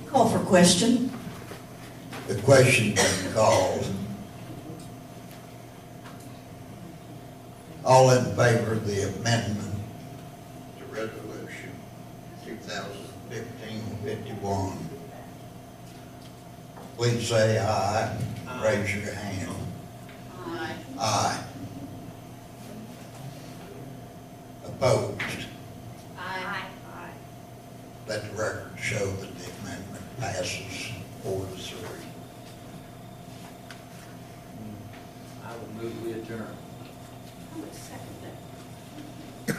Call for question. The question been called. All in favor of the amendment to resolution 2015-51, please say aye. Raise your hand. Aye. Aye. Opposed? Aye. Let the record show that the amendment passes 4-3. I will move we adjourn. I would second that.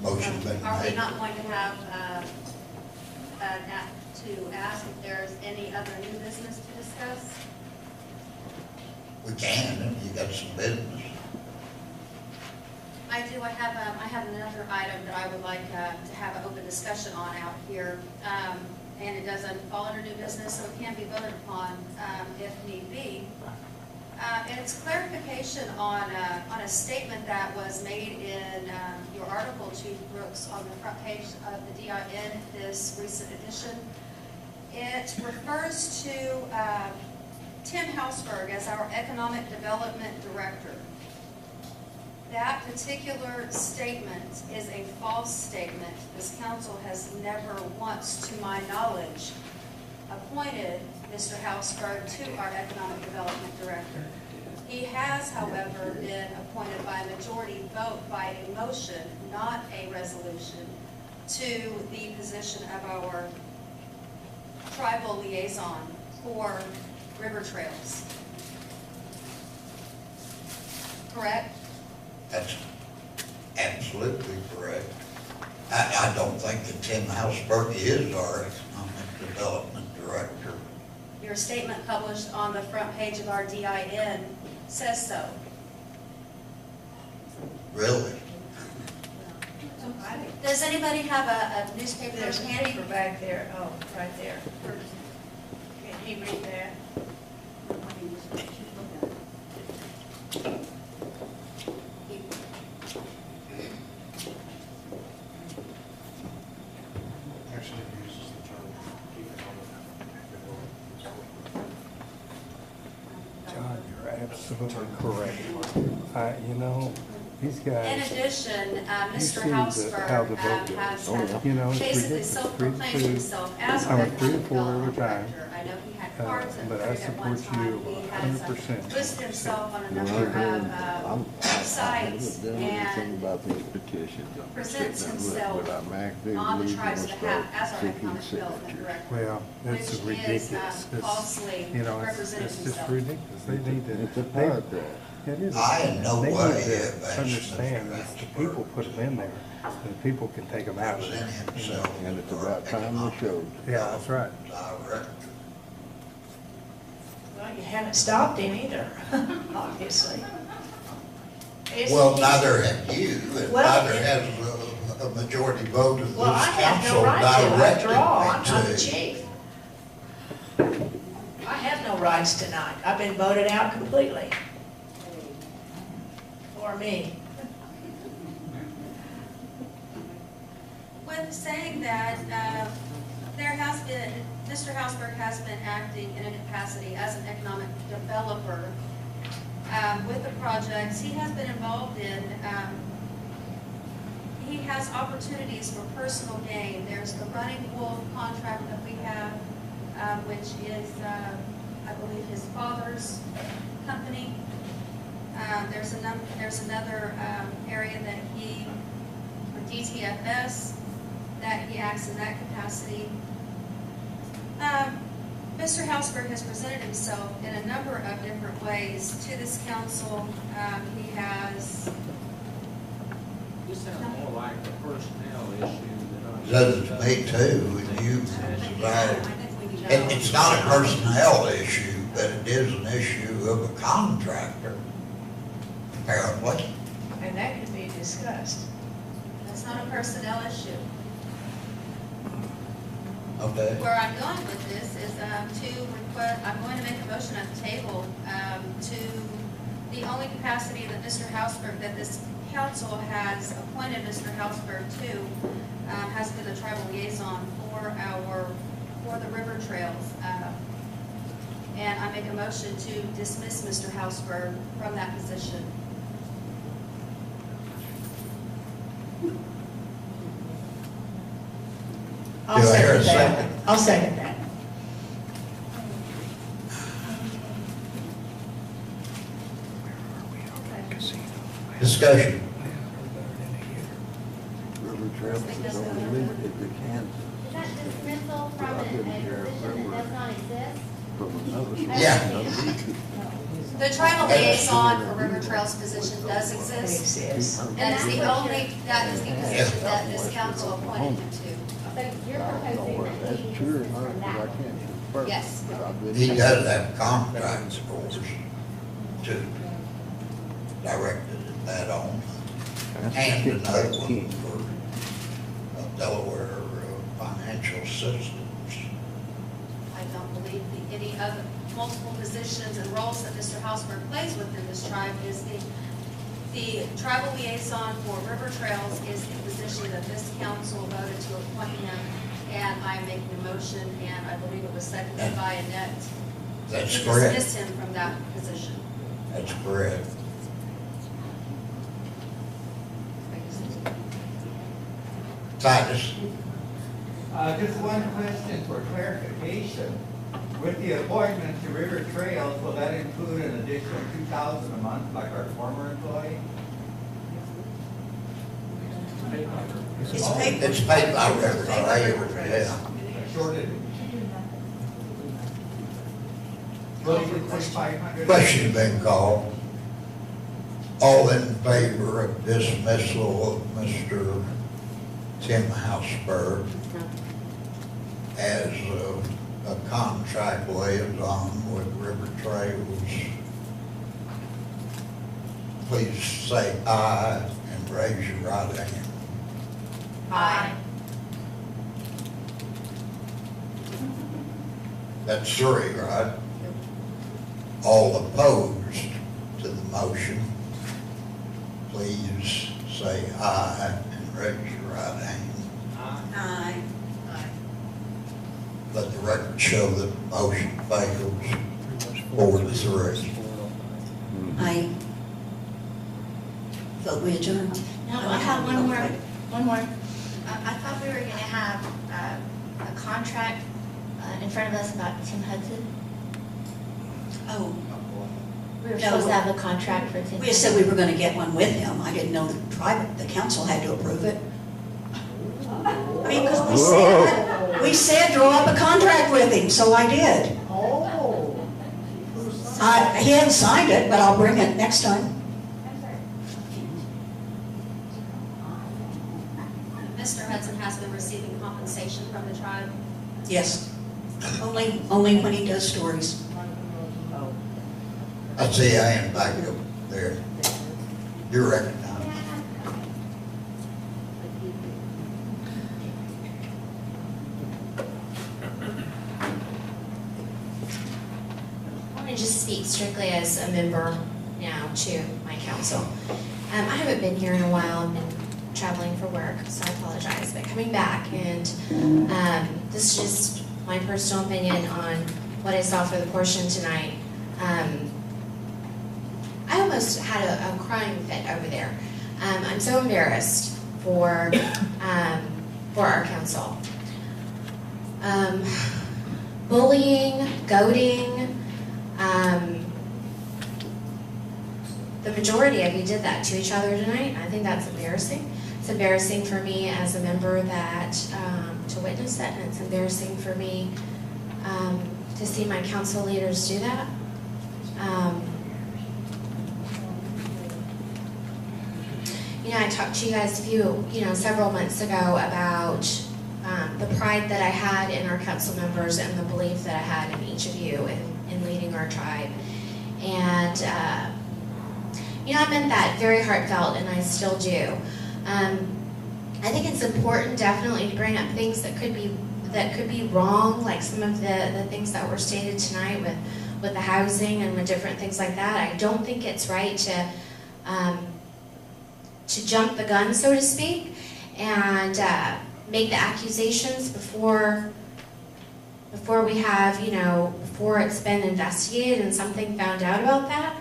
Motion been Are we made. not going to have, to ask if there's any other new business to discuss? We can, if you got some business. I do, I have another item that I would like to have an open discussion on out here. And it doesn't fall under new business, so it can be voted upon if need be. And it's clarification on a statement that was made in your article, Chief Brooks, on the front page of the DIN, this recent edition. It refers to Tim Housberg as our Economic Development Director. That particular statement is a false statement. This council has never once, to my knowledge, appointed Mr. Housberg to our Economic Development Director. He has, however, been appointed by a majority vote by a motion, not a resolution, to the position of our tribal liaison for river trails. Correct? That's absolutely correct. I don't think that Tim Housberg is our economic development director. Your statement published on the front page of our DIN says so. Really? Does anybody have a newspaper There's a handy? paper back there, oh, right there. Can you read that? Actually uses the term keep it on. John, you're absolutely correct. You know, these In guys, addition, Mr. see Housberg how the vote has you know, it's basically ridiculous. self-proclaimed 3-2. himself as I'm our a 3-4 economic development every time. director. I know he had cards and but I at one support time. you He has 100%. listed himself on a number of sites and presents himself on the tribe's behalf as our economic development director. Well, it's Which is, ridiculous. falsely You know, representing it's just himself. ridiculous. They need to. It's a part there. It is. I in no They way need to have asked understand Mr. that the people put them in there, and the people can take them out of Present there. himself. And it's as our about time we economic showed. Yeah, that's right. Director. Well, you haven't stopped him either, obviously. Well, neither have you, and Well, neither it- has a majority vote of this Well, I have no council right to, after all, directing I'm the me to. chief. I have no rights tonight. I've been voted out completely. For me. With saying that, there has been, Mr. Housberg has been acting in a capacity as an economic developer with the projects he has been involved in. He has opportunities for personal gain. There's the Running Wolf contract that we have, which is, I believe, his father's company. There's another area that he, for DTFS, that he acts in that capacity. Mr. Housberg has presented himself in a number of different ways to this council. He has, This sounds more like a personnel issue than. Does to me too, and you, it's not a personnel issue, but it is an issue of a contractor, apparently. And that could be discussed. that's not a personnel issue. Okay. Where I'm going with this is to request, I'm going to make a motion at the table to the only capacity that Mr. Housberg, that this council has appointed Mr. Housberg to, has been the tribal liaison for the river trails. And I make a motion to dismiss Mr. Housberg from that position. I'll Do I hear a second that. second? I'll second that. Discussion. River Trails is only limited to Kansas Is that dismissal from a position that does not exist? from another. Yeah. The tribal liaison for river trails position does exist. Exists. That is the only, that is the position that this council appointed him to. So you're proposing that That's he true, dismiss from I that? can't confirm. Yes. but I've been- He does have contracts, of course, to direct that on. And another one for Delaware Financial Systems. I don't believe any of the multiple positions and roles that Mr. Hausberg plays within this tribe is the tribal liaison for river trails is the position that this council voted to appoint him. And I'm making a motion, and I believe it was seconded by Annette. That's To correct. dismiss him from that position. That's correct. Titus, Just one question for clarification. With the appointment to River Trails, will that include an additional $2,000 a month like our former employee? It's paid. it's paid by River Paid by River Trail, Trails. yeah. Shorted. Will it be 2,500? Question been called. All in favor of dismissal of Mr. Tim Housberg as a contract liaison with River Trails? Please say aye and raise your right hand. Aye. That's three, right? All opposed to the motion, please say aye and raise your right hand. Aye. Let the record show that the motion fails 4-3. I vote we adjourn. No, I have one more. I thought we were gonna have a contract in front of us about Tim Hudson. Oh, We were No, supposed to have a contract for Tim. we just said we were gonna get one with him. I didn't know the council had to approve it. I mean, because we said draw up a contract with him, so I did. He hadn't signed it, but I'll bring it next time. Mr. Hudson has been receiving compensation from the tribe. Yes. Only when he does stories. I see I am back up there. You're recognized. I want to just speak strictly as a member now to my council. I haven't been here in a while. I've been traveling for work, so I apologize. But coming back, and this is just my personal opinion on what I saw for the portion tonight. I almost had a crying fit over there. I'm so embarrassed for our council. Bullying, goading, the majority of you did that to each other tonight. I think that's embarrassing. It's embarrassing for me as a member that to witness that, and it's embarrassing for me to see my council leaders do that. I talked to you guys several months ago about the pride that I had in our council members and the belief that I had in each of you in leading our tribe. And, I meant that very heartfelt, and I still do. I think it's important, definitely, to bring up things that could be wrong, like some of the things that were stated tonight with the housing and with different things like that. I don't think it's right to jump the gun, so to speak, and make the accusations before we have, before it's been investigated and something found out about that.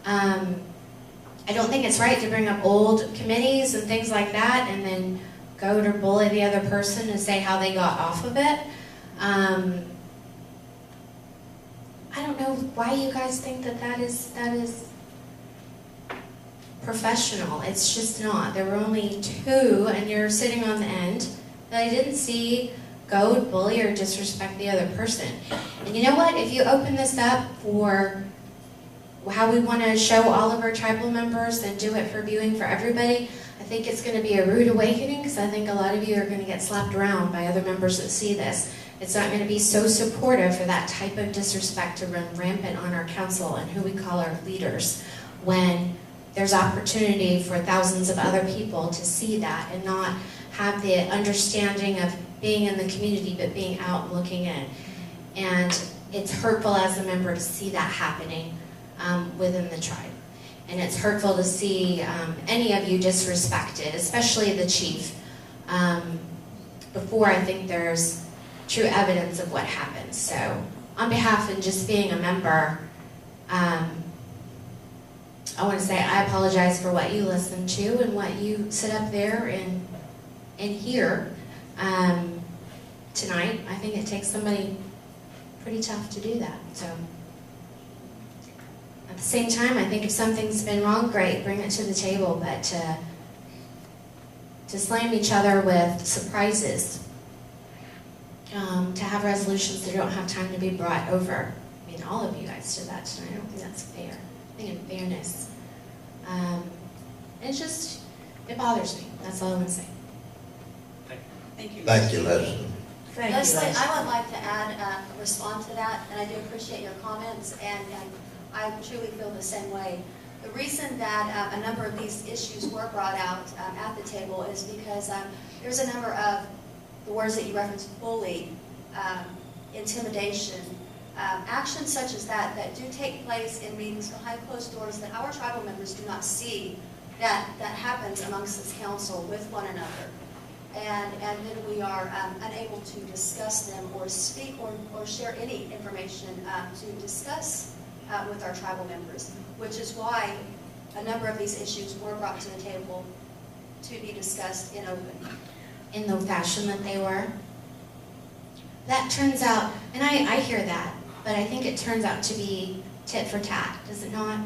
I don't think it's right to bring up old committees and things like that and then go to bully the other person and say how they got off of it. I don't know why you guys think that is professional. It's just not. There were only 2, and you're sitting on the end that I didn't see go bully or disrespect the other person. And you know what? If you open this up for how we want to show all of our tribal members and do it for viewing for everybody, I think it's going to be a rude awakening, because I think a lot of you are going to get slapped around by other members that see this. It's not going to be so supportive for that type of disrespect to run rampant on our council and who we call our leaders, when there's opportunity for thousands of other people to see that and not have the understanding of being in the community but being out looking in. And it's hurtful as a member to see that happening within the tribe. And it's hurtful to see any of you disrespected, especially the chief, before I think there's true evidence of what happened. So on behalf of just being a member, I want to say I apologize for what you listened to and what you sit up there and hear tonight. I think it takes somebody pretty tough to do that. So at the same time, I think if something's been wrong, great, bring it to the table. But to slam each other with surprises, to have resolutions that don't have time to be brought over. I mean, all of you guys did that tonight. I don't think that's fair. I think in fairness, it bothers me. That's all I'm going to say. Thank you. Thank you, Leslie. Thank you, Leslie, Leslie. I would like to add, respond to that, and I do appreciate your comments, and I truly feel the same way. The reason that a number of these issues were brought out at the table is because there's a number of the words that you referenced: bully, intimidation, actions such as that do take place in meetings behind closed doors that our tribal members do not see, that happens amongst this council with one another. And then we are unable to discuss them or speak or share any information to discuss with our tribal members, which is why a number of these issues were brought to the table to be discussed in open. In the fashion that they were. That turns out, and I hear that, but I think it turns out to be tit for tat, does it not?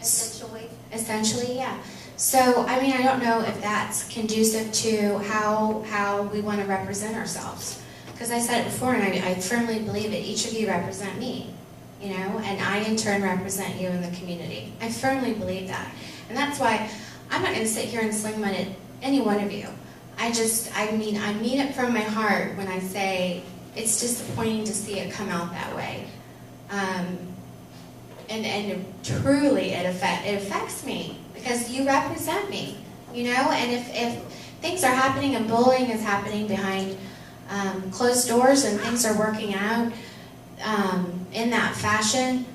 Essentially. Essentially, yeah. So, I mean, I don't know if that's conducive to how we want to represent ourselves. Because I said it before, and I firmly believe that each of you represent me, and I in turn represent you in the community. I firmly believe that. And that's why I'm not going to sit here and sling mud at any one of you. I mean it from my heart when I say it's disappointing to see it come out that way. And truly it affects me, because you represent me, and if things are happening and bullying is happening behind closed doors and things are working out in that fashion,